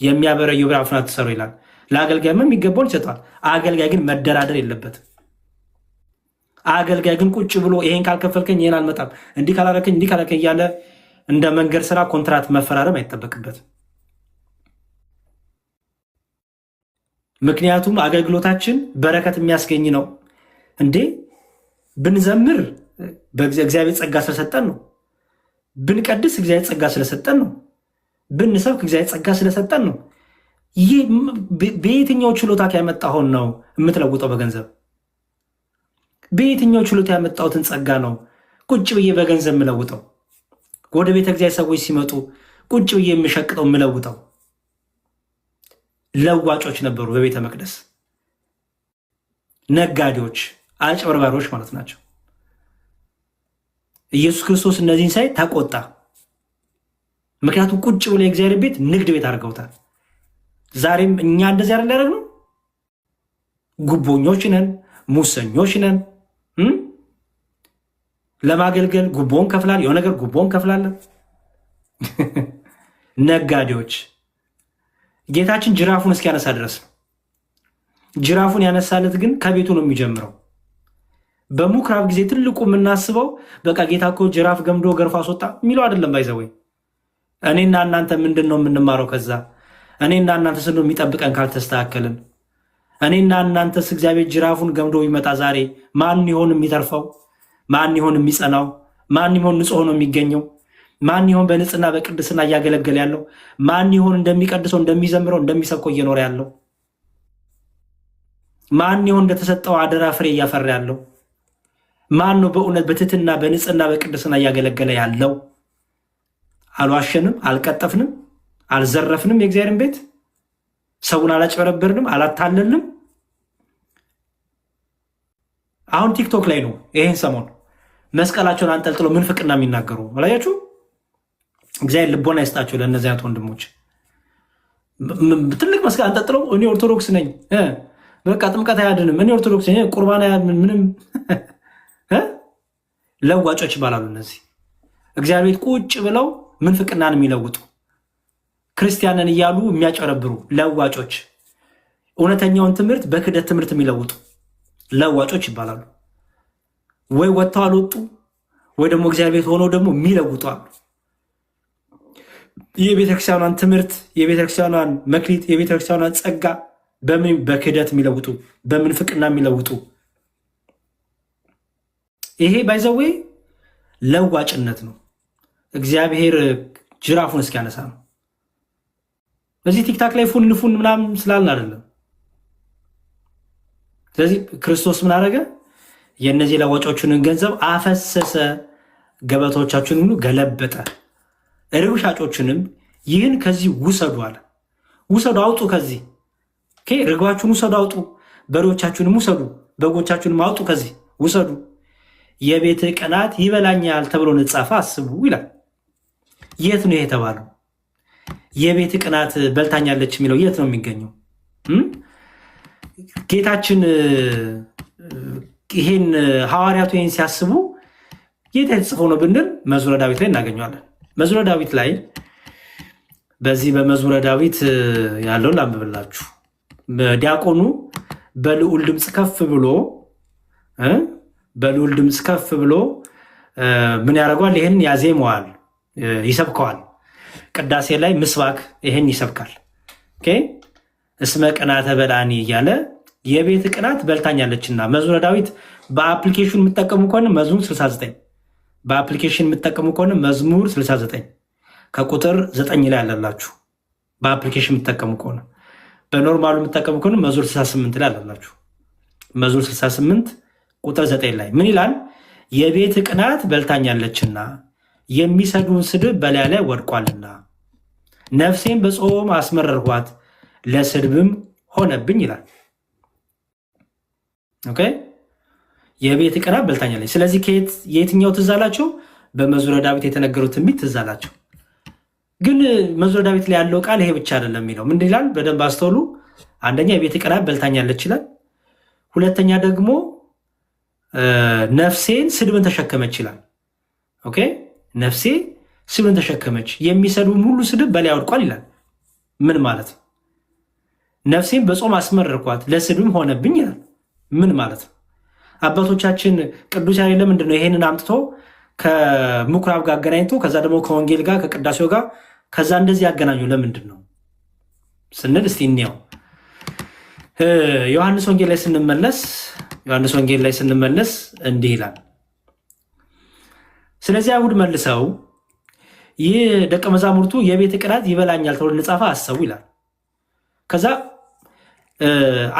የሚያበረየው ብራፍና ተሰሩ ይላል። ለአገልጋይም የሚገባውን ይሰጣል። አገልጋይ ግን መደራደር የለበትም። አገልጋይ ግን ቁጭ ብሎ ይሄን ካልከፈልከኝ ይሄን አልመጣም፣ እንዲህ ካላረከኝ እንዲህ ካላረከኝ እያለ እንደ መንገድ ስራ ኮንትራት መፈራረም አይጠበቅበትም። ምክንያቱም አገልግሎታችን በረከት የሚያስገኝ ነው። እንዴ ብንዘምር እግዚአብሔር ጸጋ ስለሰጠን ነው። ብንቀድስ እግዚአብሔር ጸጋ ስለሰጠን ነው። ብንሰብክ እግዚአብሔር ጸጋ ስለሰጠን ነው። ይህ በየትኛው ችሎታ ያመጣኸውን ነው የምትለውጠው? በገንዘብ በየትኛው ችሎታ ያመጣሁትን ጸጋ ነው ቁጭ ብዬ በገንዘብ የምለውጠው? ወደ ቤተ እግዚአብሔር ሰዎች ሲመጡ ቁጭ ብዬ የምሸቅጠው የምለውጠው? ለዋጮች ነበሩ በቤተ መቅደስ፣ ነጋዴዎች፣ አጭበርባሪዎች ማለት ናቸው። ኢየሱስ ክርስቶስ እነዚህን ሳይ ተቆጣ። ምክንያቱም ቁጭ ብሎ የእግዚአብሔር ቤት ንግድ ቤት አድርገውታል። ዛሬም እኛ እንደዚህ አይደል ያደረግነው? ጉቦኞች ነን፣ ሙሰኞች ነን። ለማገልገል ጉቦን ከፍላል፣ የሆነ ነገር ጉቦን ከፍላለን። ነጋዴዎች። ጌታችን ጅራፉን እስኪያነሳ ድረስ ነው። ጅራፉን ያነሳለት ግን ከቤቱ ነው የሚጀምረው። በምኩራብ ጊዜ ትልቁ የምናስበው በቃ ጌታ እኮ ጅራፍ ገምዶ ገርፎ አስወጣ የሚለው አይደለም። ባይዘወይ እኔና እናንተ ምንድን ነው የምንማረው ከዛ? እኔና እናንተ ስለ የሚጠብቀን ካልተስተካከልን፣ እኔና እናንተስ እግዚአብሔር ጅራፉን ገምዶ ይመጣ ዛሬ ማን ይሆን የሚተርፈው? ማን ይሆን የሚጸናው? ማን ይሆን ንጹሕ ሆኖ የሚገኘው? ማን ይሆን በንጽህና በቅድስና እያገለገለ ያለው? ማን ይሆን እንደሚቀድሰው እንደሚዘምረው እንደሚሰብከው እየኖረ ያለው? ማን ይሆን እንደተሰጠው አደራ ፍሬ እያፈራ ያለው? ማን ነው በእውነት በትህትና በንጽህና በቅድስና እያገለገለ ያለው? አልዋሸንም፣ አልቀጠፍንም፣ አልዘረፍንም፣ የእግዚአብሔርን ቤት ሰውን አላጭበረበርንም፣ አላታለልንም። አሁን ቲክቶክ ላይ ነው ይሄን ሰሞን መስቀላቸውን አንጠልጥሎ ምንፍቅና የሚናገሩ አላያችሁ? እግዚአብሔር ልቦና ይስጣቸው ለእነዚህ አይነት ወንድሞች። ትልቅ መስቀል አንጠልጥለው እኔ ኦርቶዶክስ ነኝ፣ በቃ ጥምቀት አያድንም፣ እኔ ኦርቶዶክስ ነኝ፣ ቁርባን ምንም ለዋጮች ይባላሉ እነዚህ። እግዚአብሔር ቁጭ ብለው ምንፍቅናን የሚለውጡ ክርስቲያንን እያሉ የሚያጨረብሩ ለዋጮች፣ እውነተኛውን ትምህርት በክደት ትምህርት የሚለውጡ ለዋጮች ይባላሉ። ወይ ወጥተው አልወጡ ወይ ደግሞ እግዚአብሔር ቤት ሆነው ደግሞ የሚለውጡ አሉ። የቤተክርስቲያኗን ትምህርት፣ የቤተክርስቲያኗን መክሊት፣ የቤተክርስቲያኗን ጸጋ በክደት የሚለውጡ በምንፍቅና የሚለውጡ ይሄ ባይዘዌ ለዋጭነት ነው። እግዚአብሔር ጅራፉን እስኪያነሳ ነው። በዚህ ቲክታክ ላይ ፉን ምናምን ስላልን አይደለም። ስለዚህ ክርስቶስ ምን አደረገ? የእነዚህ ለዋጮቹንን ገንዘብ አፈሰሰ፣ ገበታዎቻችሁን ሁሉ ገለበጠ። ርብ ሻጮችንም ይህን ከዚህ ውሰዱ አለ። ውሰዱ፣ አውጡ፣ ከዚህ ርግባችሁን ውሰዱ፣ አውጡ፣ በሬዎቻችሁንም ውሰዱ፣ በጎቻችሁንም አውጡ፣ ከዚህ ውሰዱ፣ የቤት ቅናት ይበላኛል ተብሎ እንደተጻፈ አስቡ ይላል። የት ነው የተባለው? የቤት ቅናት በልታኛለች የሚለው የት ነው የሚገኘው? ጌታችን ይሄን ሐዋርያቱ ይህን ሲያስቡ የት የተጽፈው ነው ብንል መዝሙረ ዳዊት ላይ እናገኘዋለን። መዝሙረ ዳዊት ላይ በዚህ በመዝሙረ ዳዊት ያለውን ላንብብላችሁ። ዲያቆኑ በልዑል ድምፅ ከፍ ብሎ ምን ያደርገዋል? ይህን ያዜመዋል፣ ይሰብከዋል። ቅዳሴ ላይ ምስባክ ይህን ይሰብካል። እስመ ቅናተ በልዓኒ እያለ የቤት ቅናት በልታኛለችና። መዝሙረ ዳዊት በአፕሊኬሽን የምጠቀሙ ከሆነ መዝሙር 69፣ በአፕሊኬሽን የምጠቀሙ ከሆነ መዝሙር 69 ከቁጥር 9 ላይ አለላችሁ። በአፕሊኬሽን የምጠቀሙ ከሆነ፣ በኖርማሉ የምጠቀሙ ከሆነ መዝሙር 68 ላይ አለላችሁ። መዝሙር 68 ቁጥር 9 ላይ ምን ይላል? የቤት ቅናት በልታኛለችና የሚሰዱን ስድብ በላያ ላይ ወድቋልና፣ ነፍሴን በጾም አስመረርኋት ለስድብም ሆነብኝ ይላል። ኦኬ፣ የቤት ቅናት በልታኛለች። ስለዚህ የትኛው ትዝ አላቸው? በመዝሙረ ዳዊት የተነገሩት ትንቢት ትዝ አላቸው። ግን መዝሙረ ዳዊት ላይ ያለው ቃል ይሄ ብቻ አይደለም የሚለው። ምን ይላል? በደንብ አስተውሉ። አንደኛ የቤት ቅናት በልታኛለች ይላል። ሁለተኛ ደግሞ ነፍሴን ስድብን ተሸከመች ይላል። ኦኬ፣ ነፍሴ ስድብን ተሸከመች፣ የሚሰድቡም ሁሉ ስድብ በላይ ወድቋል ይላል ምን ማለት ነው? ነፍሴን በጾም አስመረርኳት ለስድብም ሆነብኝ ይላል። ምን ማለት ነው? አባቶቻችን ቅዱስ ያሬድ ለምንድን ነው ይሄንን አምጥቶ ከምኩራብ ጋር አገናኝቶ ከዛ ደግሞ ከወንጌል ጋር ከቅዳሴው ጋር ከዛ እንደዚህ ያገናኙ ለምንድን ነው ስንል እስቲ እንየው። ዮሐንስ ወንጌል ላይ ስንመለስ እንዲህ ይላል። ስለዚህ አይሁድ መልሰው ይህ ደቀ መዛሙርቱ የቤት ቅናት ይበላኛል ተብሎ እንደጻፈ አሰቡ ይላል። ከዛ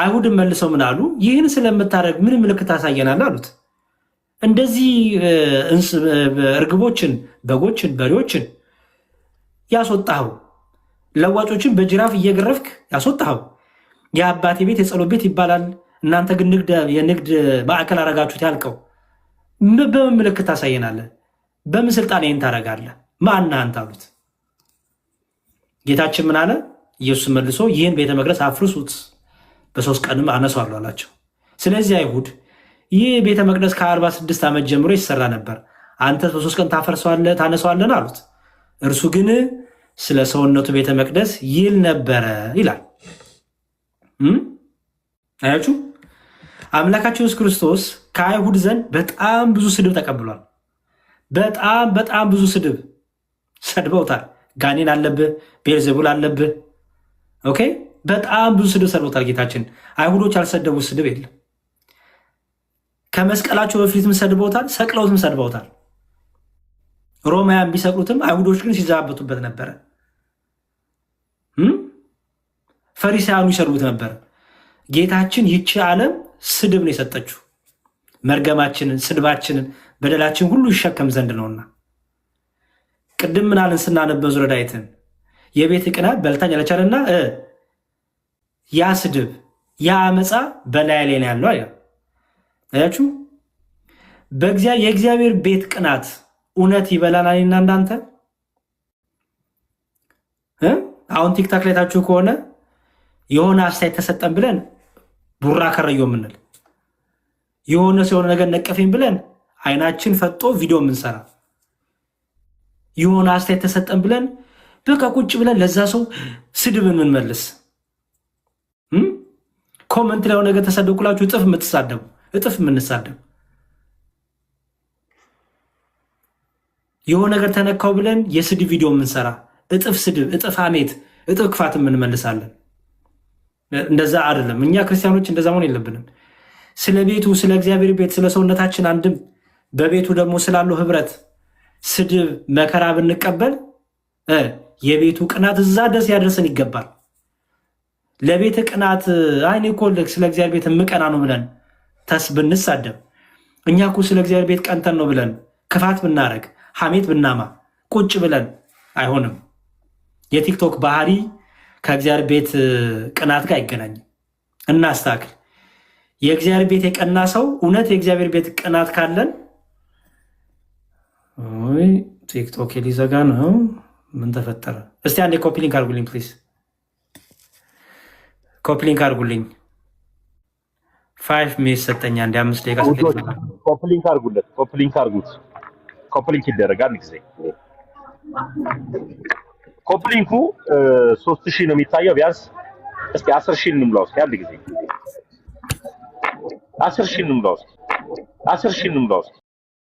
አይሁድን መልሰው ምን አሉ? ይህን ስለምታደርግ ምን ምልክት ታሳየናለህ አሉት። እንደዚህ እርግቦችን፣ በጎችን፣ በሬዎችን ያስወጣኸው፣ ለዋጮችን በጅራፍ እየገረፍክ ያስወጣኸው የአባቴ ቤት የጸሎት ቤት ይባላል፣ እናንተ ግን የንግድ ማዕከል አረጋችሁት ያልከው በምን ምልክት ታሳየናለህ? በምን ስልጣን ይህን ታደርጋለህ? ማነህ አንተ አሉት። ጌታችን ምን አለ? ኢየሱስ መልሶ ይህን ቤተ መቅደስ አፍርሱት በ3 ቀንም አነሳዋለሁ አላቸው። ስለዚህ አይሁድ ይህ ቤተ መቅደስ ከ46 ዓመት ጀምሮ ይሰራ ነበር፣ አንተ በ3 ቀን ታነሳዋለን አሉት። እርሱ ግን ስለ ሰውነቱ ቤተ መቅደስ ይል ነበረ ይላል። አያችሁ፣ አምላካችን ኢየሱስ ክርስቶስ ከአይሁድ ዘንድ በጣም ብዙ ስድብ ተቀብሏል። በጣም ብዙ ስድብ ሰድበውታል። ጋኔን አለብህ፣ ቤልዜቡል አለብህ። ኦኬ፣ በጣም ብዙ ስድብ ሰድበውታል ጌታችን። አይሁዶች ያልሰደቡት ስድብ የለም። ከመስቀላቸው በፊትም ሰድበውታል፣ ሰቅለውትም ሰድበውታል። ሮማውያን ቢሰቅሉትም አይሁዶች ግን ሲዘባበቱበት ነበረ። ፈሪሳውያኑ ይሰድቡት ነበር። ጌታችን ይቺ ዓለም ስድብ ነው የሰጠችው፣ መርገማችንን፣ ስድባችንን፣ በደላችን ሁሉ ይሸከም ዘንድ ነውና። ቅድም ምናልን ስናነብ መዝሙረ ዳዊትን የቤት ቅናት በልታኝ አለቻለና ያ ስድብ ያ አመፃ በላይ ላይ ነው ያለው። አያችሁ፣ የእግዚአብሔር ቤት ቅናት እውነት ይበላናል እና እንዳንተ አሁን ቲክታክ ላይ ታችሁ ከሆነ የሆነ አስተያየት ተሰጠን ብለን ቡራ ከረዮ ምንል የሆነ ሲሆነ ነገር ነቀፈኝ ብለን አይናችን ፈጦ ቪዲዮ ምንሰራ የሆነ አስተያየት ተሰጠን ብለን በቃ ቁጭ ብለን ለዛ ሰው ስድብን ምንመልስ ኮመንት ላይ ነገር ተሰደቁላችሁ እጥፍ የምትሳደቡ እጥፍ የምንሳደብ የሆነ ነገር ተነካው ብለን የስድብ ቪዲዮ ምንሰራ እጥፍ ስድብ፣ እጥፍ ሐሜት፣ እጥፍ ክፋት የምንመልሳለን። እንደዛ አይደለም። እኛ ክርስቲያኖች እንደዛ መሆን የለብንም። ስለ ቤቱ፣ ስለ እግዚአብሔር ቤት፣ ስለ ሰውነታችን አንድም በቤቱ ደግሞ ስላለው ህብረት ስድብ መከራ ብንቀበል የቤቱ ቅናት እዛ ደስ ያደርሰን ይገባል። ለቤት ቅናት አይኔ እኮ ስለ እግዚአብሔር ቤት ምቀና ነው ብለን ብንሳደብ እኛ እኮ ስለ እግዚአብሔር ቤት ቀንተን ነው ብለን ክፋት ብናረግ ሐሜት ብናማ ቁጭ ብለን አይሆንም። የቲክቶክ ባህሪ ከእግዚአብሔር ቤት ቅናት ጋር አይገናኝም። እናስተካክል። የእግዚአብሔር ቤት የቀና ሰው እውነት የእግዚአብሔር ቤት ቅናት ካለን ቲክቶክ ሊዘጋ ነው። ምን ተፈጠረ? እስቲ አንዴ ኮፒሊንክ አርጉልኝ ፕሊዝ። ኮፒሊንክ አርጉልኝ። 5 ሚኒት ሰጠኛ እንደ 5 ደቂቃ ሰጠኛ። ኮፒሊንክ አርጉለት። ኮፒሊንክ አርጉት። ኮፒሊንክ ይደረጋል ጊዜ ኮፒሊንኩ 3000 ነው የሚታየው። ቢያንስ እስኪ 10000 እንምላው እስኪ አንድ ጊዜ 10000 እንምላው እስኪ 10000 እንምላው እስኪ